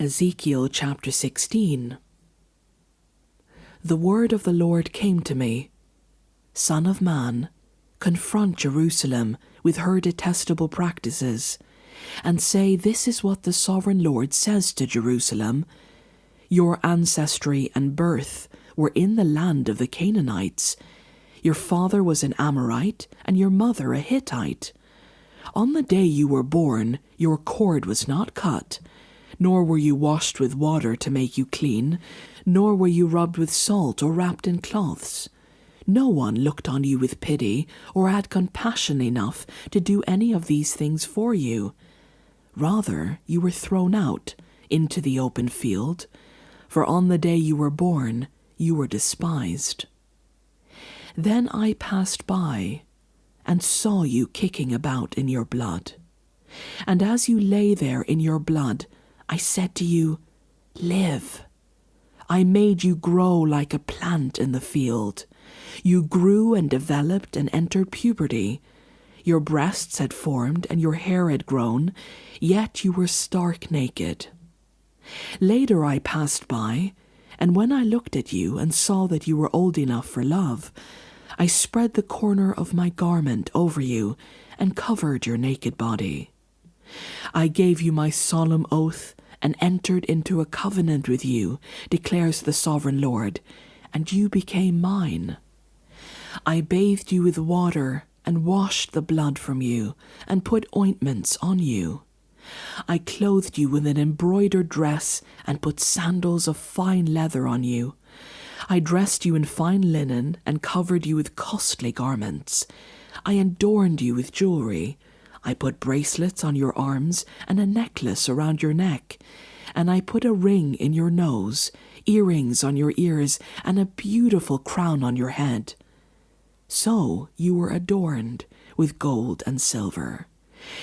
Ezekiel chapter 16. The word of the Lord came to me, Son of man, confront Jerusalem with her detestable practices, and say, this is what the sovereign Lord says to Jerusalem. Your ancestry and birth were in the land of the Canaanites. Your father was an Amorite, and your mother a Hittite. On the day you were born, your cord was not cut, nor were you washed with water to make you clean, nor were you rubbed with salt or wrapped in cloths. No one looked on you with pity or had compassion enough to do any of these things for you. Rather, you were thrown out into the open field, for on the day you were born, you were despised. Then I passed by and saw you kicking about in your blood. And as you lay there in your blood, I said to you, live. I made you grow like a plant in the field. You grew and developed and entered puberty. Your breasts had formed and your hair had grown, yet you were stark naked. Later I passed by, and when I looked at you and saw that you were old enough for love, I spread the corner of my garment over you and covered your naked body. I gave you my solemn oath and entered into a covenant with you, declares the sovereign Lord, and you became mine. I bathed you with water and washed the blood from you and put ointments on you. I clothed you with an embroidered dress and put sandals of fine leather on you. I dressed you in fine linen and covered you with costly garments. I adorned you with jewelry. I put bracelets on your arms and a necklace around your neck, and I put a ring in your nose, earrings on your ears, and a beautiful crown on your head. So you were adorned with gold and silver.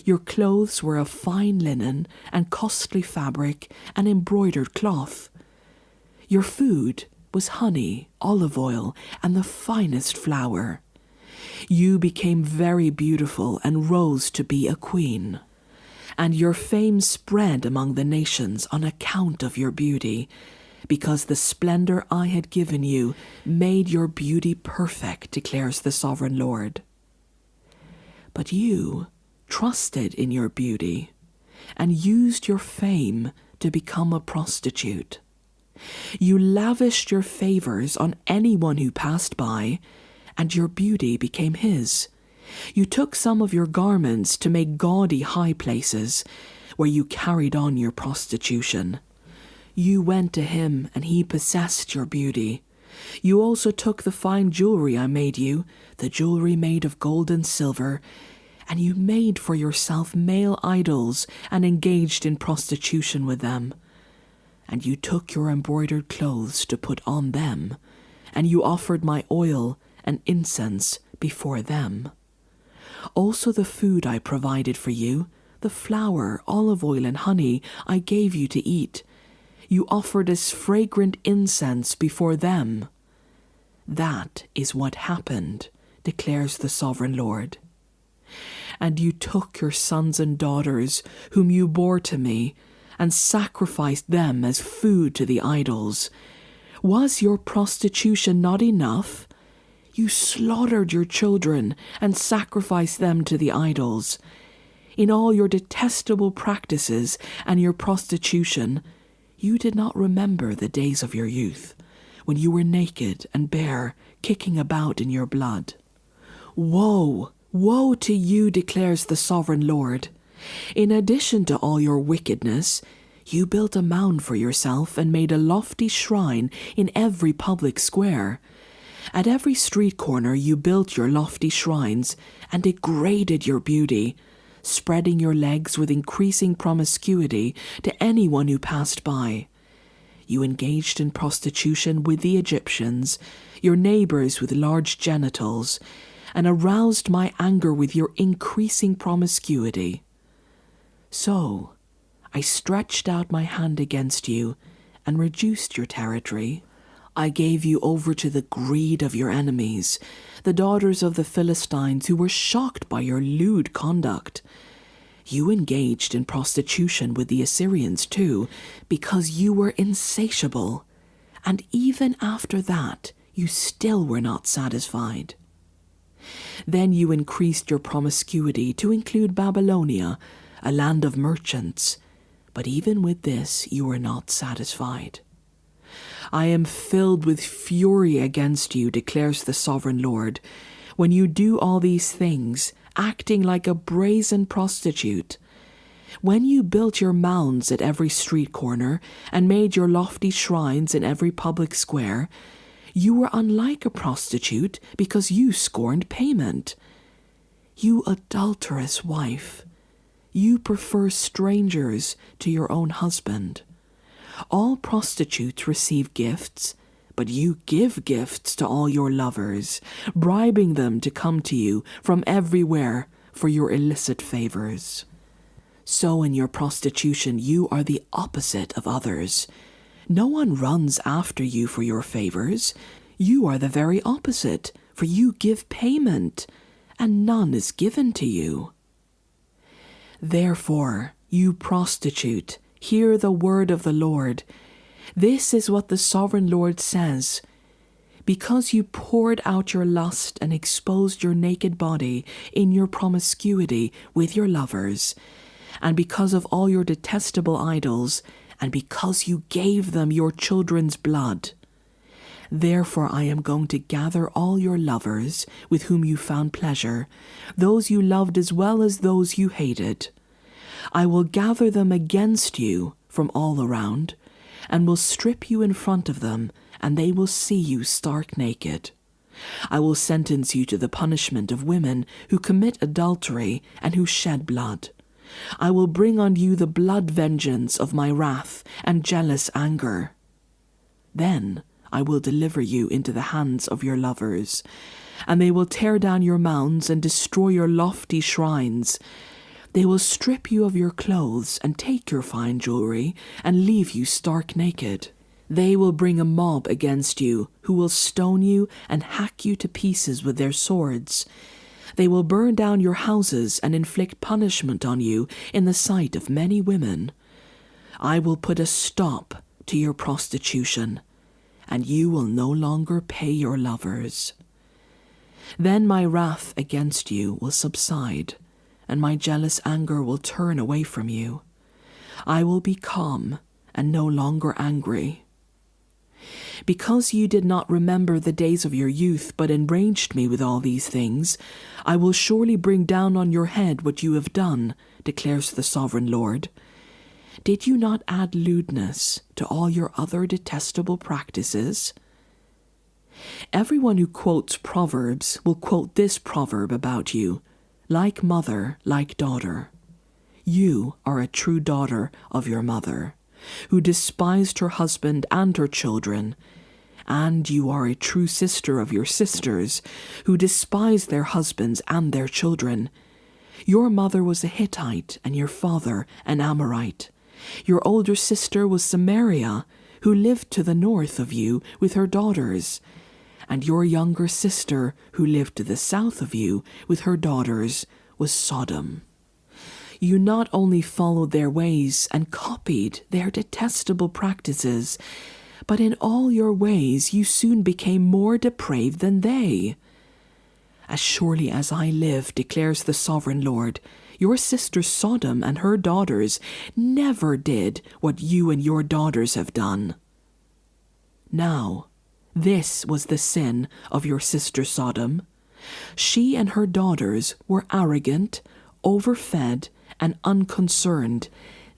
Your clothes were of fine linen and costly fabric and embroidered cloth. Your food was honey, olive oil, and the finest flour. You became very beautiful and rose to be a queen. And your fame spread among the nations on account of your beauty, because the splendor I had given you made your beauty perfect, declares the sovereign Lord. But you trusted in your beauty and used your fame to become a prostitute. You lavished your favors on anyone who passed by, and your beauty became his. You took some of your garments to make gaudy high places, where you carried on your prostitution. You went to him, and he possessed your beauty. You also took the fine jewelry I made you, the jewelry made of gold and silver, and you made for yourself male idols and engaged in prostitution with them. And you took your embroidered clothes to put on them, and you offered my oil and incense before them. Also the food I provided for you, the flour, olive oil, and honey I gave you to eat, you offered as fragrant incense before them. That is what happened, declares the sovereign Lord. And you took your sons and daughters, whom you bore to me, and sacrificed them as food to the idols. Was your prostitution not enough? You slaughtered your children and sacrificed them to the idols. In all your detestable practices and your prostitution, you did not remember the days of your youth, when you were naked and bare, kicking about in your blood. Woe! Woe to you, declares the sovereign Lord. In addition to all your wickedness, you built a mound for yourself and made a lofty shrine in every public square. At every street corner you built your lofty shrines and degraded your beauty, spreading your legs with increasing promiscuity to anyone who passed by. You engaged in prostitution with the Egyptians, your neighbors with large genitals, and aroused my anger with your increasing promiscuity. So I stretched out my hand against you and reduced your territory. I gave you over to the greed of your enemies, the daughters of the Philistines, who were shocked by your lewd conduct. You engaged in prostitution with the Assyrians too, because you were insatiable, and even after that you still were not satisfied. Then you increased your promiscuity to include Babylonia, a land of merchants, but even with this you were not satisfied. I am filled with fury against you, declares the sovereign Lord, when you do all these things, acting like a brazen prostitute. When you built your mounds at every street corner and made your lofty shrines in every public square, you were unlike a prostitute because you scorned payment. You adulterous wife, you prefer strangers to your own husband. All prostitutes receive gifts, but you give gifts to all your lovers, bribing them to come to you from everywhere for your illicit favors. So in your prostitution you are the opposite of others. No one runs after you for your favors. You are the very opposite, for you give payment, and none is given to you. Therefore, you prostitute, hear the word of the Lord. This is what the sovereign Lord says. Because you poured out your lust and exposed your naked body in your promiscuity with your lovers, and because of all your detestable idols, and because you gave them your children's blood. Therefore I am going to gather all your lovers with whom you found pleasure, those you loved as well as those you hated. I will gather them against you from all around, and will strip you in front of them, and they will see you stark naked. I will sentence you to the punishment of women who commit adultery and who shed blood. I will bring on you the blood vengeance of my wrath and jealous anger. Then I will deliver you into the hands of your lovers, and they will tear down your mounds and destroy your lofty shrines. They will strip you of your clothes and take your fine jewelry and leave you stark naked. They will bring a mob against you who will stone you and hack you to pieces with their swords. They will burn down your houses and inflict punishment on you in the sight of many women. I will put a stop to your prostitution, and you will no longer pay your lovers. Then my wrath against you will subside, and my jealous anger will turn away from you. I will be calm and no longer angry. Because you did not remember the days of your youth, but enraged me with all these things, I will surely bring down on your head what you have done, declares the sovereign Lord. Did you not add lewdness to all your other detestable practices? Everyone who quotes Proverbs will quote this proverb about you, like mother, like daughter. You are a true daughter of your mother, who despised her husband and her children, and you are a true sister of your sisters, who despised their husbands and their children. Your mother was a Hittite, and your father an Amorite. Your older sister was Samaria, who lived to the north of you with her daughters, and your younger sister, who lived to the south of you with her daughters, was Sodom. You not only followed their ways and copied their detestable practices, but in all your ways you soon became more depraved than they. As surely as I live, declares the sovereign Lord, your sister Sodom and her daughters never did what you and your daughters have done. Now, this was the sin of your sister Sodom. She and her daughters were arrogant, overfed, and unconcerned.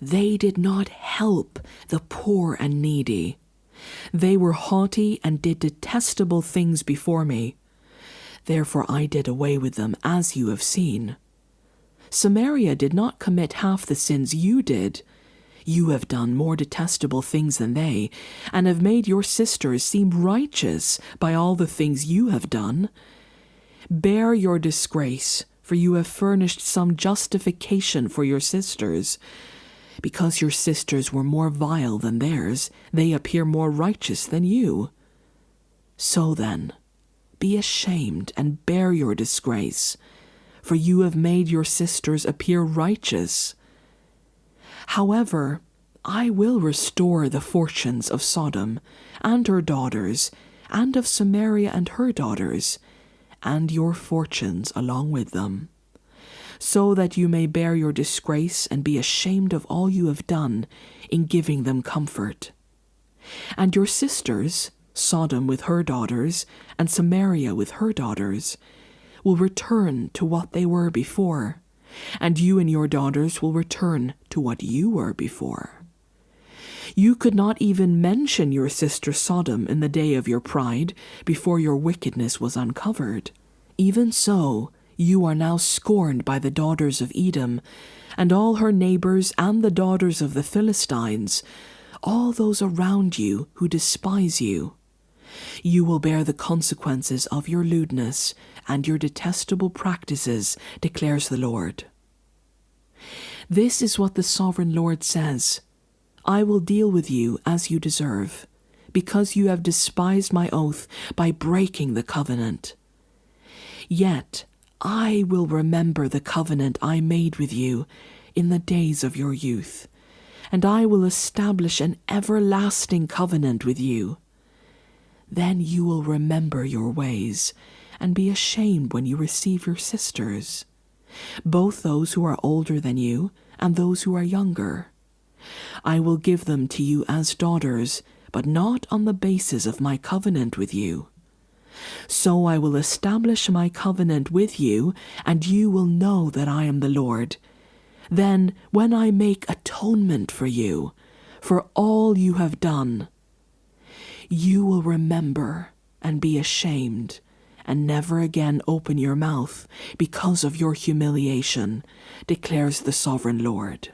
They did not help the poor and needy. They were haughty and did detestable things before me. Therefore I did away with them, as you have seen. Samaria did not commit half the sins you did. You have done more detestable things than they, and have made your sisters seem righteous by all the things you have done. Bear your disgrace, for you have furnished some justification for your sisters. Because your sisters were more vile than theirs, they appear more righteous than you. So then, be ashamed and bear your disgrace, for you have made your sisters appear righteous. However, I will restore the fortunes of Sodom and her daughters, and of Samaria and her daughters, and your fortunes along with them, so that you may bear your disgrace and be ashamed of all you have done in giving them comfort. And your sisters, Sodom with her daughters, and Samaria with her daughters, will return to what they were before, and you and your daughters will return to what you were before. You could not even mention your sister Sodom in the day of your pride, before your wickedness was uncovered. Even so, you are now scorned by the daughters of Edom, and all her neighbors and the daughters of the Philistines, all those around you who despise you. You will bear the consequences of your lewdness and your detestable practices, declares the Lord. This is what the sovereign Lord says: I will deal with you as you deserve, because you have despised my oath by breaking the covenant. Yet I will remember the covenant I made with you in the days of your youth, and I will establish an everlasting covenant with you. Then you will remember your ways and be ashamed when you receive your sisters, both those who are older than you and those who are younger. I will give them to you as daughters, but not on the basis of my covenant with you. So I will establish my covenant with you, and you will know that I am the Lord. Then, when I make atonement for you, for all you have done, you will remember and be ashamed, and never again open your mouth because of your humiliation, declares the sovereign Lord.